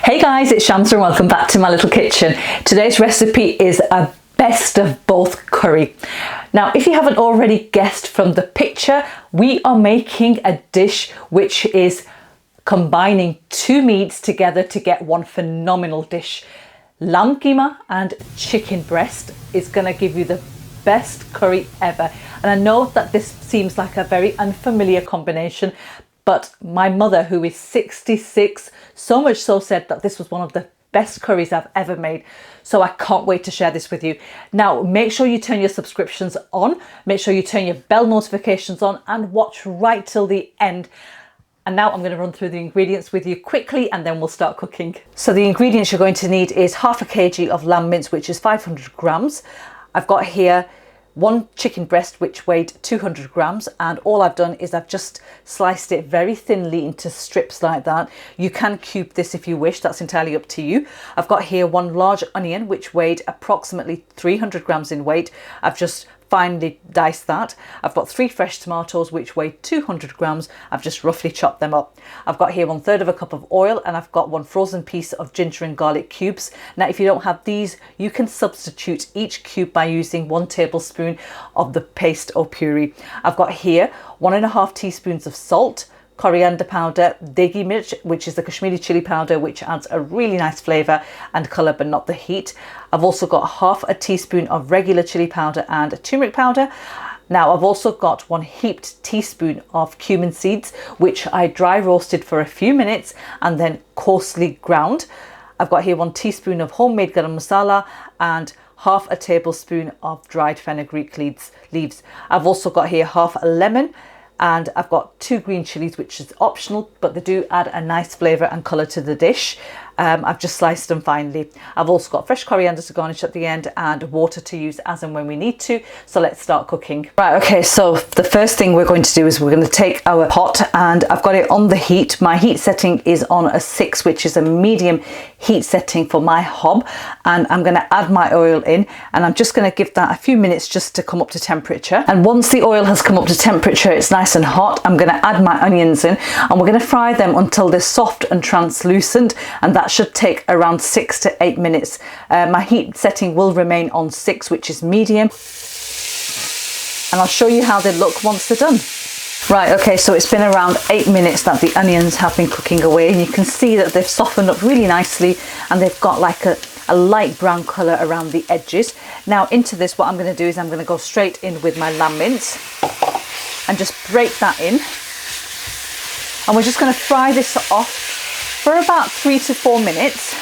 Hey guys, it's Shamsa and welcome back to my little kitchen. Today's recipe is a best of both curry. Now, if you haven't already guessed from the picture, we are making a dish which is combining two meats together to get one phenomenal dish. Lamb keema and chicken breast is going to give you the best curry ever. And I know that this seems like a very unfamiliar combination, but my mother, who is 66, so much so said that this was one of the best curries I've ever made. So I can't wait to share this with you. Now, make sure you turn your subscriptions on, make sure you turn your bell notifications on and watch right till the end. And now I'm going to run through the ingredients with you quickly and then we'll start cooking. So the ingredients you're going to need is half a kg of lamb mince, which is 500 grams. I've got here one chicken breast which weighed 200 grams, and all I've done is I've just sliced it very thinly into strips like that. You can cube this if you wish, that's entirely up to you. I've got here one large onion which weighed approximately 300 grams in weight. I've just finely diced that. I've got 3 fresh tomatoes which weigh 200 grams. I've just roughly chopped them up. I've got here 1/3 of a cup of oil, and I've got one frozen piece of ginger and garlic cubes. Now, if you don't have these, you can substitute each cube by using 1 tablespoon of the paste or puree. I've got here 1.5 teaspoons of salt, coriander powder, degi mirch, which is the Kashmiri chili powder, which adds a really nice flavour and colour but not the heat. I've also got 1/2 teaspoon of regular chili powder and turmeric powder. Now, I've also got 1 heaped teaspoon of cumin seeds, which I dry roasted for a few minutes and then coarsely ground. I've got here 1 teaspoon of homemade garam masala and 1/2 tablespoon of dried fenugreek leaves. I've also got here 1/2 lemon, and I've got 2 green chilies, which is optional, but they do add a nice flavour and colour to the dish. I've just sliced them finely. I've also got fresh coriander to garnish at the end and water to use as and when we need to. So let's start cooking. Right, okay, so the first thing we're going to do is we're going to take our pot, and I've got it on the heat. My heat setting is on a 6, which is a medium heat setting for my hob. And I'm going to add my oil in, and I'm just going to give that a few minutes just to come up to temperature. And once the oil has come up to temperature, it's nice and hot, I'm going to add my onions in, and we're going to fry them until they're soft and translucent, and that should take around 6 to 8 minutes. My heat setting will remain on 6, which is medium, and I'll show you how they look once they're done. Right, okay, so it's been around 8 minutes that the onions have been cooking away, and you can see that they've softened up really nicely and they've got like a light brown colour around the edges. Now, into this, what I'm going to do is I'm going to go straight in with my lamb mince and just break that in, and we're just going to fry this off for about 3 to 4 minutes.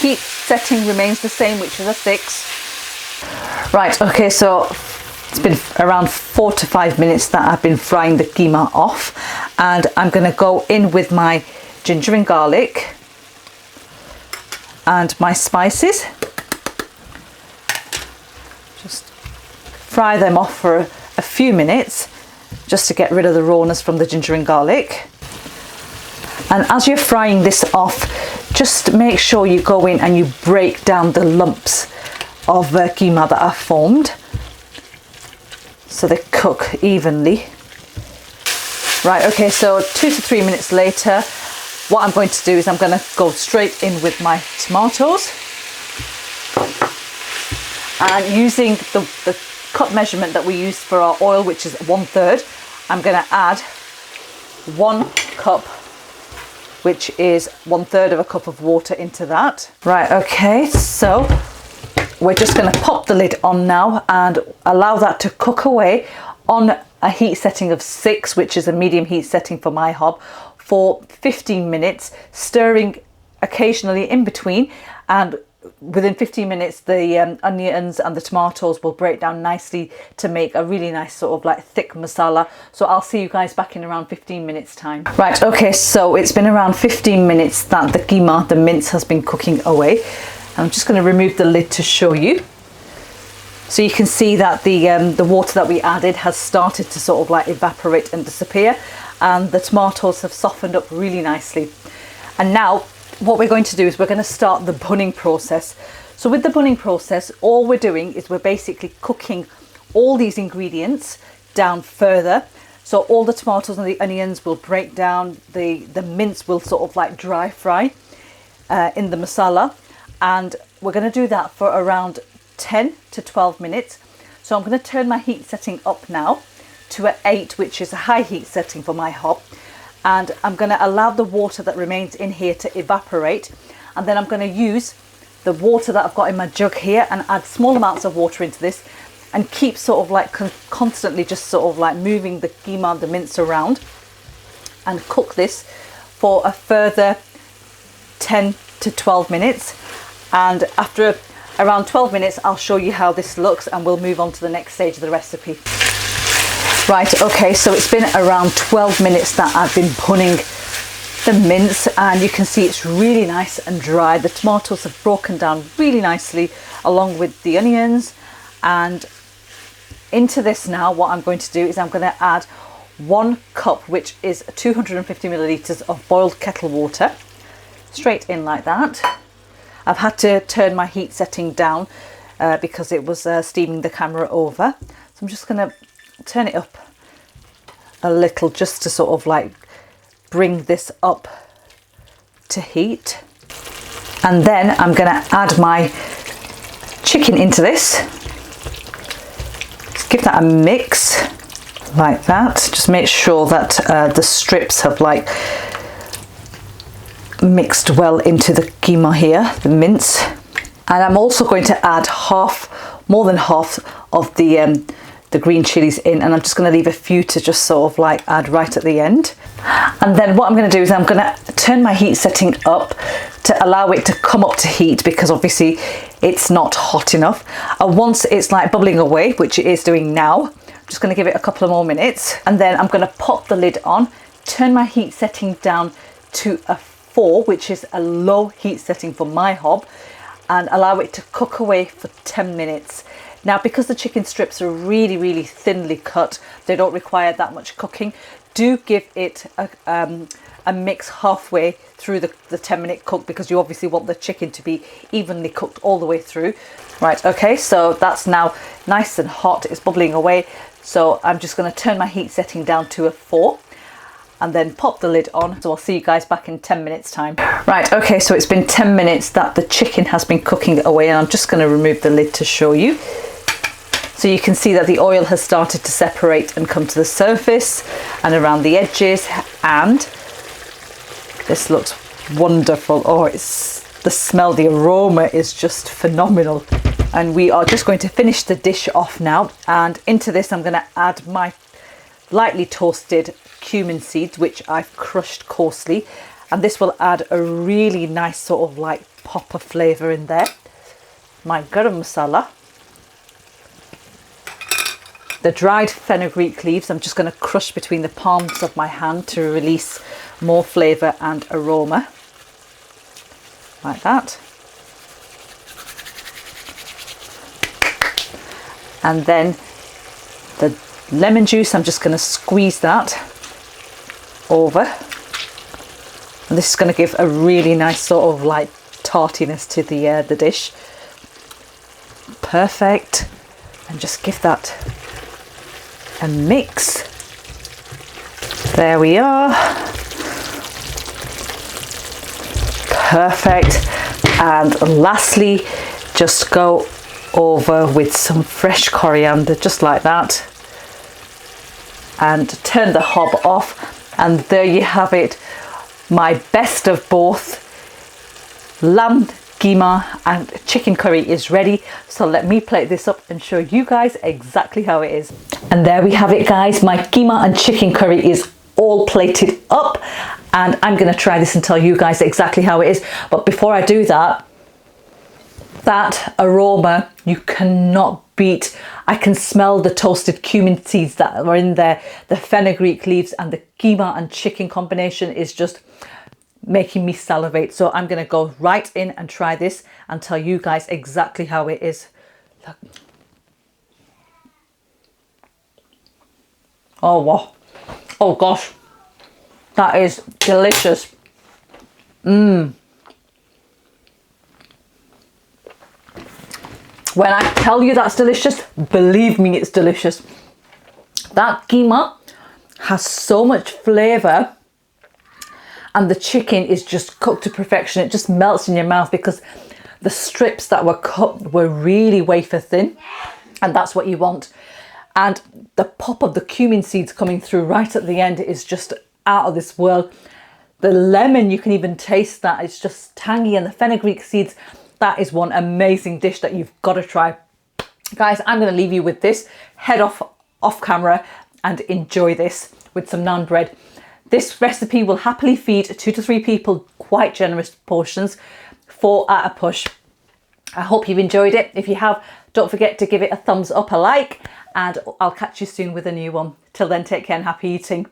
Heat setting remains the same, which is a 6. Right, okay, so it's been around 4 to 5 minutes that I've been frying the keema off, and I'm going to go in with my ginger and garlic and my spices. Just fry them off for a few minutes just to get rid of the rawness from the ginger and garlic. And as you're frying this off, just make sure you go in and you break down the lumps of keema that are formed so they cook evenly. Right, okay, so 2 to 3 minutes later, what I'm going to do is I'm going to go straight in with my tomatoes, and using the cup measurement that we use for our oil, which is 1/3, I'm going to add 1 cup, which is 1/3 of a cup of water into that. Right, okay, so we're just going to pop the lid on now and allow that to cook away on a heat setting of 6, which is a medium heat setting for my hob, for 15 minutes, stirring occasionally in between, and within 15 minutes the onions and the tomatoes will break down nicely to make a really nice sort of like thick masala. So I'll see you guys back in around 15 minutes time. Right, okay, so it's been around 15 minutes that the keema, the mince, has been cooking away. I'm just going to remove the lid to show you. So you can see that the water that we added has started to sort of like evaporate and disappear, and the tomatoes have softened up really nicely. And now what we're going to do is we're going to start the bunning process. So with the bunning process, all we're doing is we're basically cooking all these ingredients down further. So all the tomatoes and the onions will break down, the mince will sort of like dry fry. in the masala, and we're going to do that for around 10 to 12 minutes. So I'm going to turn my heat setting up now to an 8, which is a high heat setting for my hob, and I'm going to allow the water that remains in here to evaporate, and then I'm going to use the water that I've got in my jug here and add small amounts of water into this, and keep sort of like constantly just sort of like moving the keema, the mince around, and cook this for a further 10 to 12 minutes. And after around 12 minutes, I'll show you how this looks, and we'll move on to the next stage of the recipe. Right, okay, so it's been around 12 minutes that I've been buning the mince, and you can see it's really nice and dry. The tomatoes have broken down really nicely along with the onions. And into this now, what I'm going to do is I'm going to add 1 cup, which is 250 millilitres of boiled kettle water, straight in like that. I've had to turn my heat setting down because it was steaming the camera over. So I'm just going to turn it up a little just to sort of like bring this up to heat. And then I'm going to add my chicken into this. Just give that a mix like that. Just make sure that the strips have like mixed well into the keema here, the mince. And I'm also going to add more than half of the green chilies in, and I'm just going to leave a few to just sort of like add right at the end. And then what I'm going to do is I'm going to turn my heat setting up to allow it to come up to heat, because obviously it's not hot enough. And once it's like bubbling away, which it is doing now, I'm just going to give it a couple of more minutes, and then I'm going to pop the lid on, turn my heat setting down to a 4, which is a low heat setting for my hob, and allow it to cook away for 10 minutes. Now, because the chicken strips are really, really thinly cut, they don't require that much cooking. Do give it a mix halfway through the 10-minute cook, because you obviously want the chicken to be evenly cooked all the way through. Right, okay, so that's now nice and hot. It's bubbling away. So I'm just going to turn my heat setting down to a 4. And then pop the lid on. So I'll see you guys back in 10 minutes time. Right, okay, so it's been 10 minutes that the chicken has been cooking away, and I'm just going to remove the lid to show you. So you can see that the oil has started to separate and come to the surface and around the edges, and this looks wonderful. Oh, it's the smell, the aroma is just phenomenal. And we are just going to finish the dish off now, and into this I'm going to add my lightly toasted cumin seeds, which I've crushed coarsely, and this will add a really nice sort of like pop of flavour in there. My garam masala, the dried fenugreek leaves, I'm just going to crush between the palms of my hand to release more flavour and aroma, like that. And then the lemon juice, I'm just going to squeeze that over, and this is going to give a really nice sort of like tartiness to the dish. Perfect. And just give that a mix. There we are. Perfect. And lastly, just go over with some fresh coriander, just like that, and turn the hob off. And there you have it, my best of both. Lamb keema and chicken curry is ready. So let me plate this up and show you guys exactly how it is. And there we have it, guys. My keema and chicken curry is all plated up, and I'm going to try this and tell you guys exactly how it is. But before I do that, that aroma you cannot beat. I can smell the toasted cumin seeds that are in there. The fenugreek leaves and the keema and chicken combination is just making me salivate. So I'm going to go right in and try this and tell you guys exactly how it is. Look. Oh wow. Oh gosh, that is delicious. When I tell you that's delicious, believe me, it's delicious. That keema has so much flavour, and the chicken is just cooked to perfection. It just melts in your mouth because the strips that were cut were really wafer thin, and that's what you want. And the pop of the cumin seeds coming through right at the end is just out of this world. The lemon, you can even taste that. It's just tangy, and the fenugreek seeds, that is one amazing dish that you've got to try. Guys, I'm going to leave you with this. Head off camera and enjoy this with some naan bread. This recipe will happily feed 2 to 3 people, quite generous portions, 4 at a push. I hope you've enjoyed it. If you have, don't forget to give it a thumbs up, a like, and I'll catch you soon with a new one. Till then, take care and happy eating.